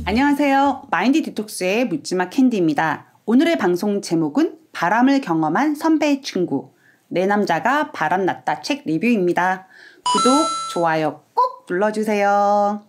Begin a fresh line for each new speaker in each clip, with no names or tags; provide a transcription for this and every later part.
안녕하세요. 마인드 디톡스의 묻지마 캔디입니다. 오늘의 방송 제목은 바람을 경험한 선배의 친구, 내 남자가 바람났다 책 리뷰입니다. 구독, 좋아요 꼭 눌러주세요.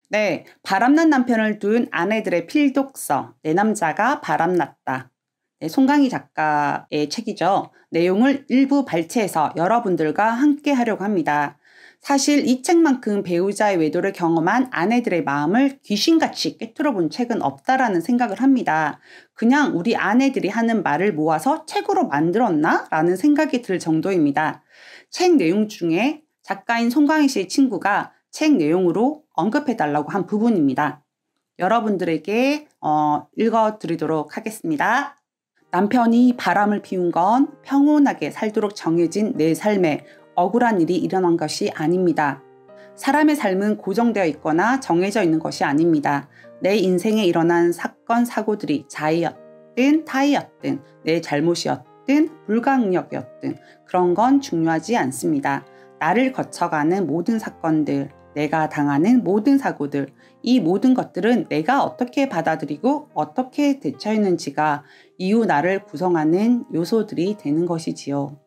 네, 바람난 남편을 둔 아내들의 필독서, 내 남자가 바람났다. 네, 송강희 작가의 책이죠. 내용을 일부 발췌해서 여러분들과 함께 하려고 합니다. 사실 이 책만큼 배우자의 외도를 경험한 아내들의 마음을 귀신같이 꿰뚫어본 책은 없다라는 생각을 합니다. 그냥 우리 아내들이 하는 말을 모아서 책으로 만들었나? 라는 생각이 들 정도입니다. 책 내용 중에 작가인 송강희 씨의 친구가 책 내용으로 언급해달라고 한 부분입니다. 여러분들에게 읽어드리도록 하겠습니다. 남편이 바람을 피운 건 평온하게 살도록 정해진 내 삶에 억울한 일이 일어난 것이 아닙니다. 사람의 삶은 고정되어 있거나 정해져 있는 것이 아닙니다. 내 인생에 일어난 사건, 사고들이 자의였든 타의였든 내 잘못이었든 불가항력이었든 그런 건 중요하지 않습니다. 나를 거쳐가는 모든 사건들, 내가 당하는 모든 사고들, 이 모든 것들은 내가 어떻게 받아들이고 어떻게 대처했는지가 이후 나를 구성하는 요소들이 되는 것이지요.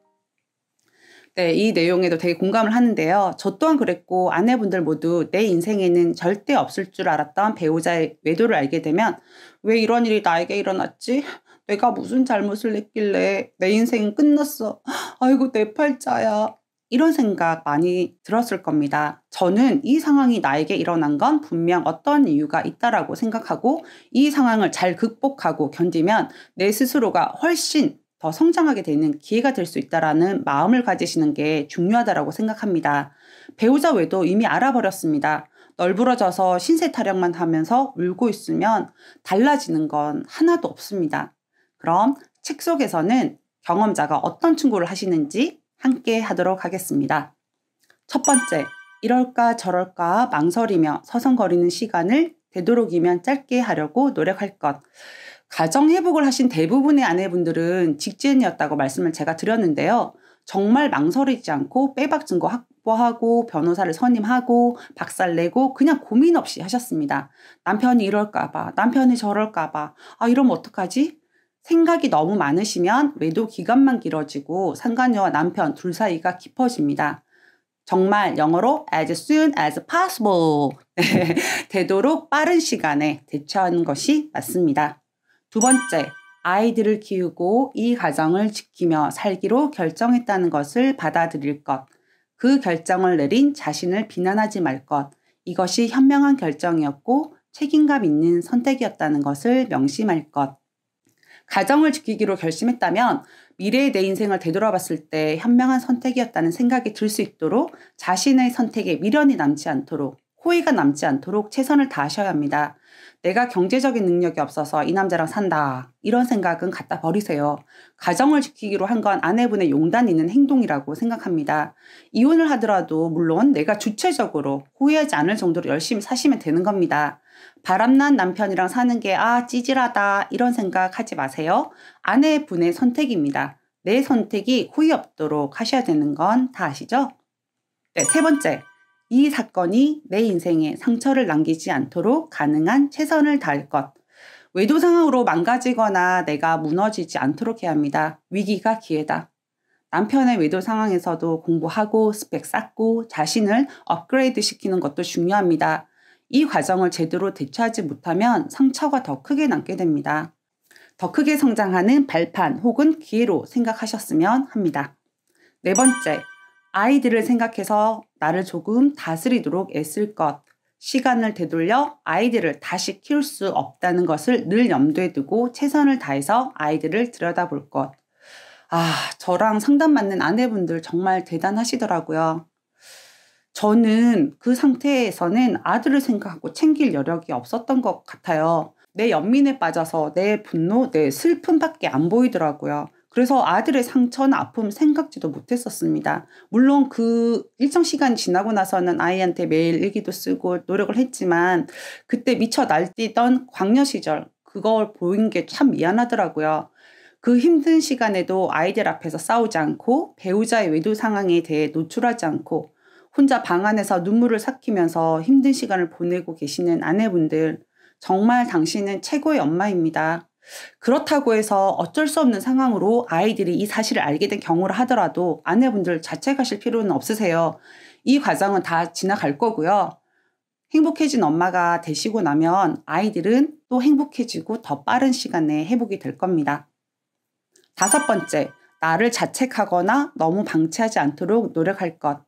네, 이 내용에도 되게 공감을 하는데요. 저 또한 그랬고 아내분들 모두 내 인생에는 절대 없을 줄 알았던 배우자의 외도를 알게 되면 왜 이런 일이 나에게 일어났지? 내가 무슨 잘못을 했길래 내 인생은 끝났어. 아이고 내 팔자야. 이런 생각 많이 들었을 겁니다. 저는 이 상황이 나에게 일어난 건 분명 어떤 이유가 있다라고 생각하고 이 상황을 잘 극복하고 견디면 내 스스로가 훨씬 더 성장하게 되는 기회가 될 수 있다라는 마음을 가지시는 게 중요하다라고 생각합니다. 배우자 외도 이미 알아버렸습니다. 널브러져서 신세 타령만 하면서 울고 있으면 달라지는 건 하나도 없습니다. 그럼 책 속에서는 경험자가 어떤 충고를 하시는지 함께 하도록 하겠습니다. 첫 번째, 이럴까 저럴까 망설이며 서성거리는 시간을 되도록이면 짧게 하려고 노력할 것. 가정회복을 하신 대부분의 아내분들은 직진이었다고 말씀을 제가 드렸는데요. 정말 망설이지 않고 빼박 증거 확보하고 변호사를 선임하고 박살내고 그냥 고민 없이 하셨습니다. 남편이 이럴까봐, 남편이 저럴까봐, 이러면 어떡하지? 생각이 너무 많으시면 외도 기간만 길어지고 상간녀와 남편 둘 사이가 깊어집니다. 정말 영어로 as soon as possible 되도록 빠른 시간에 대처하는 것이 맞습니다. 두 번째, 아이들을 키우고 이 가정을 지키며 살기로 결정했다는 것을 받아들일 것. 그 결정을 내린 자신을 비난하지 말 것. 이것이 현명한 결정이었고 책임감 있는 선택이었다는 것을 명심할 것. 가정을 지키기로 결심했다면 미래의 내 인생을 되돌아봤을 때 현명한 선택이었다는 생각이 들 수 있도록 자신의 선택에 미련이 남지 않도록 후회가 남지 않도록 최선을 다하셔야 합니다. 내가 경제적인 능력이 없어서 이 남자랑 산다. 이런 생각은 갖다 버리세요. 가정을 지키기로 한 건 아내분의 용단 있는 행동이라고 생각합니다. 이혼을 하더라도 물론 내가 주체적으로 후회하지 않을 정도로 열심히 사시면 되는 겁니다. 바람난 남편이랑 사는 게 찌질하다 이런 생각 하지 마세요. 아내분의 선택입니다. 내 선택이 후회 없도록 하셔야 되는 건 다 아시죠? 네, 세 번째. 이 사건이 내 인생에 상처를 남기지 않도록 가능한 최선을 다할 것. 외도 상황으로 망가지거나 내가 무너지지 않도록 해야 합니다. 위기가 기회다. 남편의 외도 상황에서도 공부하고 스펙 쌓고 자신을 업그레이드 시키는 것도 중요합니다. 이 과정을 제대로 대처하지 못하면 상처가 더 크게 남게 됩니다. 더 크게 성장하는 발판 혹은 기회로 생각하셨으면 합니다. 네 번째, 아이들을 생각해서 나를 조금 다스리도록 애쓸 것. 시간을 되돌려 아이들을 다시 키울 수 없다는 것을 늘 염두에 두고 최선을 다해서 아이들을 들여다볼 것. 저랑 상담 받는 아내분들 정말 대단하시더라고요. 저는 그 상태에서는 아들을 생각하고 챙길 여력이 없었던 것 같아요. 내 연민에 빠져서 내 분노, 내 슬픔밖에 안 보이더라고요. 그래서 아들의 상처나 아픔 생각지도 못했었습니다. 물론 그 일정 시간이 지나고 나서는 아이한테 매일 일기도 쓰고 노력을 했지만 그때 미쳐 날뛰던 광녀 시절 그걸 보인 게 참 미안하더라고요. 그 힘든 시간에도 아이들 앞에서 싸우지 않고 배우자의 외도 상황에 대해 노출하지 않고 혼자 방 안에서 눈물을 삭히면서 힘든 시간을 보내고 계시는 아내분들, 정말 당신은 최고의 엄마입니다. 그렇다고 해서 어쩔 수 없는 상황으로 아이들이 이 사실을 알게 된 경우라 하더라도 아내분들 자책하실 필요는 없으세요. 이 과정은 다 지나갈 거고요. 행복해진 엄마가 되시고 나면 아이들은 또 행복해지고 더 빠른 시간에 회복이 될 겁니다. 5번째, 나를 자책하거나 너무 방치하지 않도록 노력할 것.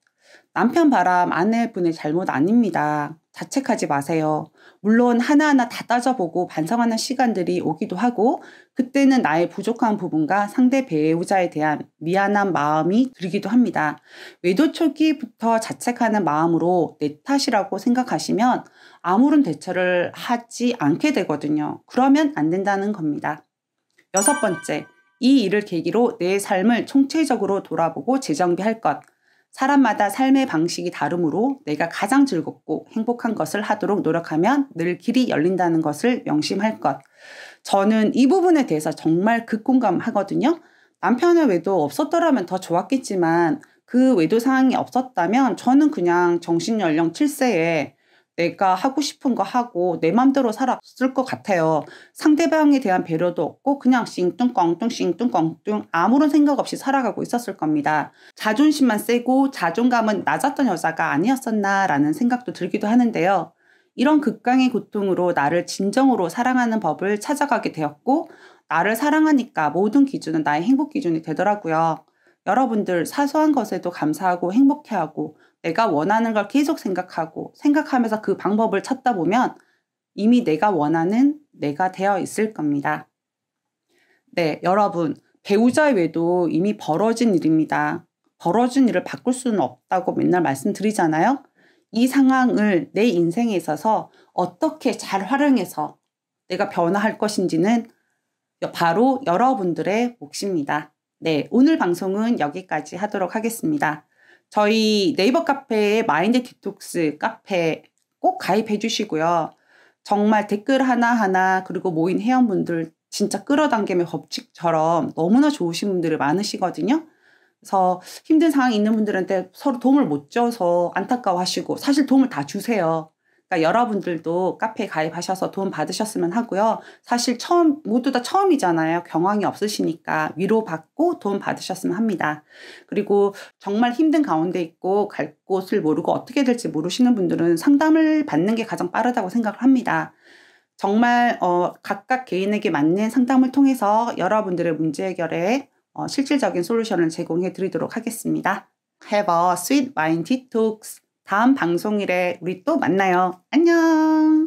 남편 바람 아내분의 잘못 아닙니다. 자책하지 마세요. 물론 하나하나 다 따져보고 반성하는 시간들이 오기도 하고 그때는 나의 부족한 부분과 상대 배우자에 대한 미안한 마음이 들기도 합니다. 외도 초기부터 자책하는 마음으로 내 탓이라고 생각하시면 아무런 대처를 하지 않게 되거든요. 그러면 안 된다는 겁니다. 6번째, 이 일을 계기로 내 삶을 총체적으로 돌아보고 재정비할 것. 사람마다 삶의 방식이 다르므로 내가 가장 즐겁고 행복한 것을 하도록 노력하면 늘 길이 열린다는 것을 명심할 것. 저는 이 부분에 대해서 정말 극공감하거든요. 남편의 외도 없었더라면 더 좋았겠지만 그 외도 상황이 없었다면 저는 그냥 정신연령 7세에 내가 하고 싶은 거 하고 내 맘대로 살았을 것 같아요. 상대방에 대한 배려도 없고 그냥 싱뚱껑뚱 싱뚱껑뚱 아무런 생각 없이 살아가고 있었을 겁니다. 자존심만 세고 자존감은 낮았던 여자가 아니었었나라는 생각도 들기도 하는데요. 이런 극강의 고통으로 나를 진정으로 사랑하는 법을 찾아가게 되었고 나를 사랑하니까 모든 기준은 나의 행복 기준이 되더라고요. 여러분들 사소한 것에도 감사하고 행복해하고 내가 원하는 걸 계속 생각하면서 그 방법을 찾다 보면 이미 내가 원하는 내가 되어 있을 겁니다. 네, 여러분, 배우자의 외도 이미 벌어진 일입니다. 벌어진 일을 바꿀 수는 없다고 맨날 말씀드리잖아요. 이 상황을 내 인생에 있어서 어떻게 잘 활용해서 내가 변화할 것인지는 바로 여러분들의 몫입니다. 네, 오늘 방송은 여기까지 하도록 하겠습니다. 저희 네이버 카페에 마인드 디톡스 카페 꼭 가입해 주시고요. 정말 댓글 하나하나 그리고 모인 회원분들 진짜 끌어당김의 법칙처럼 너무나 좋으신 분들이 많으시거든요. 그래서 힘든 상황이 있는 분들한테 서로 도움을 못 줘서 안타까워하시고 사실 도움을 다 주세요. 그러니까 여러분들도 카페에 가입하셔서 도움 받으셨으면 하고요. 사실 모두 다 처음이잖아요. 경황이 없으시니까 위로받고 도움 받으셨으면 합니다. 그리고 정말 힘든 가운데 있고 갈 곳을 모르고 어떻게 될지 모르시는 분들은 상담을 받는 게 가장 빠르다고 생각을 합니다. 정말 각각 개인에게 맞는 상담을 통해서 여러분들의 문제 해결에 실질적인 솔루션을 제공해 드리도록 하겠습니다. Have a sweet mind detox. 다음 방송일에 우리 또 만나요. 안녕.